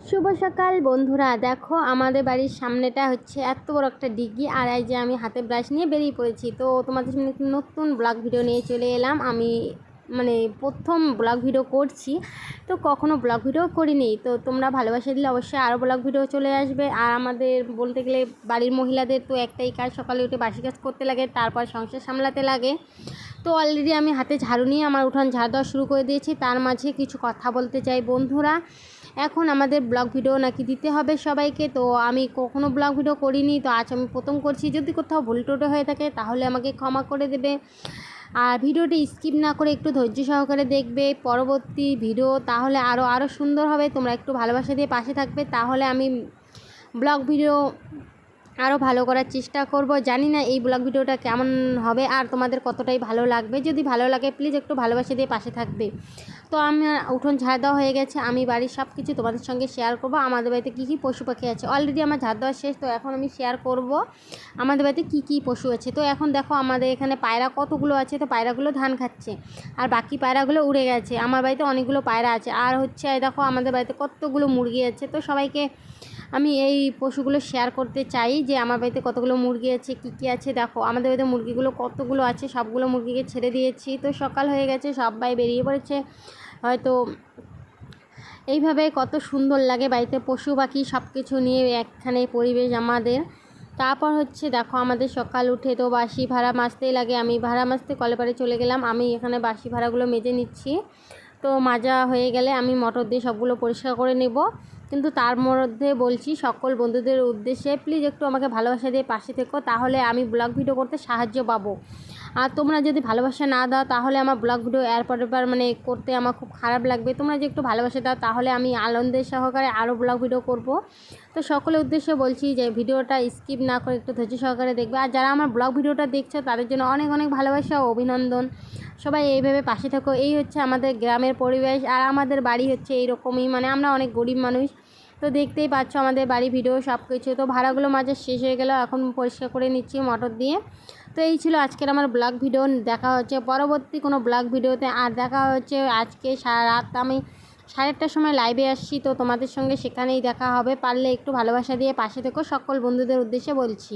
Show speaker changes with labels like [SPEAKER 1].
[SPEAKER 1] শুভ সকাল বন্ধুরা, দেখো আমাদের বাড়ির সামনেটা হচ্ছে এত বড় একটা ডিগি। আর এই যে আমি হাতে ব্রাশ নিয়ে বেরিয়ে পড়েছি। তো তোমাদের সামনে একটি নতুন ব্লগ ভিডিও নিয়ে চলে এলাম। আমি প্রথম ব্লগ ভিডিও করছি, তো কখনো ব্লগ ভিডিও করিনি। তো তোমরা ভালোবাসা দিলে অবশ্যই আরও ব্লগ ভিডিও চলে আসবে। আর আমাদের বলতে গেলে বাড়ির মহিলাদের তো একটাই কাজ, সকালে উঠে বাসি কাজ করতে লাগে, তারপর সংসার সামলাতে লাগে। তো অলরেডি আমি হাতে ঝাড়ু নিয়ে আমার উঠান ঝাড় দেওয়া শুরু করে দিয়েছি। তার মাঝে কিছু কথা বলতে চাই বন্ধুরা। এখন আমাদের ব্লগ ভিডিও নাকি দিতে হবে সবাইকে। তো আমি কখনো ব্লগ ভিডিও করিনি, তো আজ আমি প্রথম করছি। যদি কোথাও ভুল টোটো হয়ে থাকে তাহলে আমাকে ক্ষমা করে দেবে। আর ভিডিওটি স্কিপ না করে একটু ধৈর্য সহকারে দেখবে পরবর্তী ভিডিও, তাহলে আরও সুন্দর হবে। তোমরা একটু ভালোবাসা দিয়ে পাশে থাকবে, তাহলে আমি ব্লগ ভিডিও আরও ভালো করার চেষ্টা করব। জানি না এই ব্লগ ভিডিওটা কেমন হবে আর তোমাদের কতটাই ভালো লাগবে। যদি ভালো লাগে প্লিজ একটু ভালোবাসা দিয়ে পাশে থাকবে। তো আমি উঠোন ঝাড় দেওয়া হয়ে গেছে, আমি বাড়ির সব কিছু তোমাদের সঙ্গে শেয়ার করব। আমাদের বাড়িতে কী কী পশু পাখি আছে, অলরেডি আমার ঝাড় দেওয়া শেষ। তো এখন আমি শেয়ার করব আমাদের বাড়িতে কী কী পশু আছে। তো এখন দেখো আমাদের এখানে পায়রা কতগুলো আছে। তো পায়রাগুলো ধান খাচ্ছে আর বাকি পায়রাগুলো উড়ে গেছে। আমার বাড়িতে অনেকগুলো পায়রা আছে। আর হচ্ছে দেখো আমাদের বাড়িতে কতগুলো মুরগি আছে। তো সবাইকে আমি এই পশুগুলো শেয়ার করতে চাই যে আমার বাড়িতে কতগুলো মুরগি আছে, কী কী আছে। দেখো আমাদের বাড়িতে মুরগিগুলো কতগুলো আছে, সবগুলো মুরগিকে ছেড়ে দিয়েছি। তো সকাল হয়ে গেছে, সবাই বেরিয়ে পড়েছে। হয়তো এইভাবে কত সুন্দর লাগে বাড়িতে পশু পাখি সব কিছু নিয়ে একখানে পরিবেশ আমাদের। তারপর হচ্ছে দেখো আমাদের সকাল উঠে তো বাসি ভাড়া মাজতেই লাগে। আমি ভাড়া মাজতে কলেপারে চলে গেলাম। আমি এখানে বাসি ভাড়াগুলো মেজে নিচ্ছি। তো মাজা হয়ে গেলে আমি মোটর দিয়ে সবগুলো পরিষ্কার করে নেব। কিন্তু তার মধ্যে বলছি সকল বন্ধুদের উদ্দেশ্যে প্লিজ একটু আমাকে ভালোবাসা দিয়ে পাশে থেকো, তাহলে আমি ব্লগ ভিডিও করতে সাহায্য পাবো। আর তোমরা যদি ভালোবাসা না দাও তাহলে আমার ব্লগ ভিডিও এরপরের বার করতে আমার খুব খারাপ লাগবে। তোমরা যে একটু ভালোবাসা দাও তাহলে আমি আনন্দের সহকারে আরও ব্লগ ভিডিও করব। তো সকলের উদ্দেশ্যে বলছি যে ভিডিওটা স্কিপ না করে একটু ধৈর্য সহকারে দেখবে। আর যারা আমার ব্লগ ভিডিওটা দেখছো তাদের জন্য অনেক অনেক ভালোবাসা ও অভিনন্দন। সবাই এইভাবে পাশে থাকো। এই হচ্ছে আমাদের গ্রামের পরিবেশ। আর আমাদের বাড়ি হচ্ছে এইরকমই, আমরা অনেক গরিব মানুষ। তো দেখতেই পাচ্ছ আমাদের বাড়ি ভিডিও সব কিছু। তো ভাড়াগুলো মাঝে শেষ হয়ে গেল, এখন পরিষ্কার করে নিচ্ছি মোটর দিয়ে। তো এই ছিল আজকের আমার ব্লগ ভিডিও। দেখা হচ্ছে পরবর্তী কোনো ব্লগ ভিডিওতে। আর দেখা হচ্ছে আজকে সারা রাত আমি 8:30টার সময় লাইভে আসছি। তো তোমাদের সঙ্গে সেখানেই দেখা হবে। পারলে একটু ভালোবাসা দিয়ে পাশে থেকো, সকল বন্ধুদের উদ্দেশ্যে বলছি।